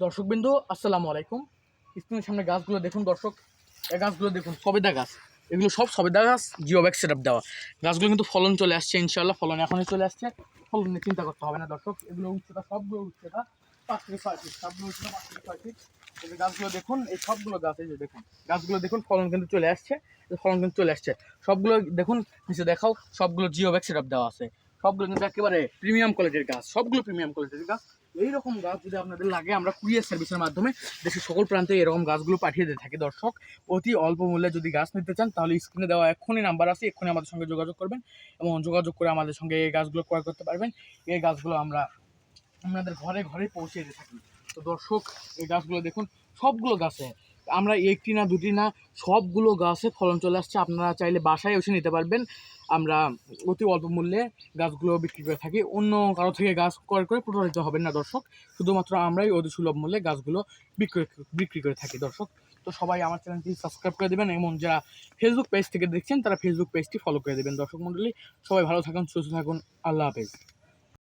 দর্শকবৃন্দ আসসালামু আলাইকুম। স্ক্রিনের সামনে গাছগুলো দেখুন দর্শক, এই গাছগুলো দেখুন সবেদা গাছ, এগুলো সব সবেদা গাছ, জিওব্যাগ সেটআপ দেওয়া গাছগুলো কিন্তু ফলন চলে আসছে, ইনশাআল্লাহ ফলন এখনই চলে আসছে। ফলন নিয়ে চিন্তা করতে হবে না দর্শক। এগুলো উচ্চতা, সবগুলো উচ্চতা 5 থেকে 6 ফিট, সবগুলো উচ্চতা 5 থেকে 6 ফিট। এই যে গাছগুলো দেখুন, এই সবগুলো গাছ, এই যে দেখুন গাছগুলো দেখুন, ফলন কিন্তু চলে আসছে, ফলন কিন্তু চলে আসছে। সবগুলো দেখুন, নিচে দেখাও, সবগুলো জিওব্যাগ সেটআপ দেওয়া আছে। সবগুলো কিন্তু একেবারে প্রিমিয়াম কোয়ালিটির গাছ, সবগুলো প্রিমিয়াম কোয়ালিটির গাছ। এইরকম গাছ যদি আপনাদের লাগে, আমরা কুরিয়ার সার্ভিসের মাধ্যমে দেশের সকল প্রান্তে এরকম গাছগুলো পাঠিয়ে দিয়ে থাকি দর্শক। অতি অল্প মূল্যে যদি গাছ নিতে চান, তাহলে স্ক্রিনে দেওয়া এক্ষুনি নাম্বার আছে, এক্ষুনি আমাদের সঙ্গে যোগাযোগ করবেন এবং যোগাযোগ করে আমাদের সঙ্গে এই গাছগুলো ক্রয় করতে পারবেন। এই গাছগুলো আমরা আপনাদের ঘরে ঘরে পৌঁছে দিয়ে থাকি। তো দর্শক, এই গাছগুলো দেখুন, সবগুলো গাছে আমরা একটি না দুটি না, সবগুলো গাছে ফলন চলে আসছে। আপনারা চাইলে বাসায় এসে নিতে পারবেন। আমরা অতি অল্প মূল্যে গাছগুলো বিক্রি করে থাকি, অন্য কারো থেকে গাছ ক্রয় করে প্রতারিত হবেন না দর্শক। শুধুমাত্র আমরাই অতি সুলভ মূল্যে গাছগুলো বিক্রি করে থাকি দর্শক। তো সবাই আমার চ্যানেলটি সাবস্ক্রাইব করে দেবেন এবং যারা ফেসবুক পেজ থেকে দেখছেন তারা ফেসবুক পেজটি ফলো করে দেবেন। দর্শক মণ্ডলী, সবাই ভালো থাকুন, সুস্থ থাকুন, আল্লাহ হাফেজ।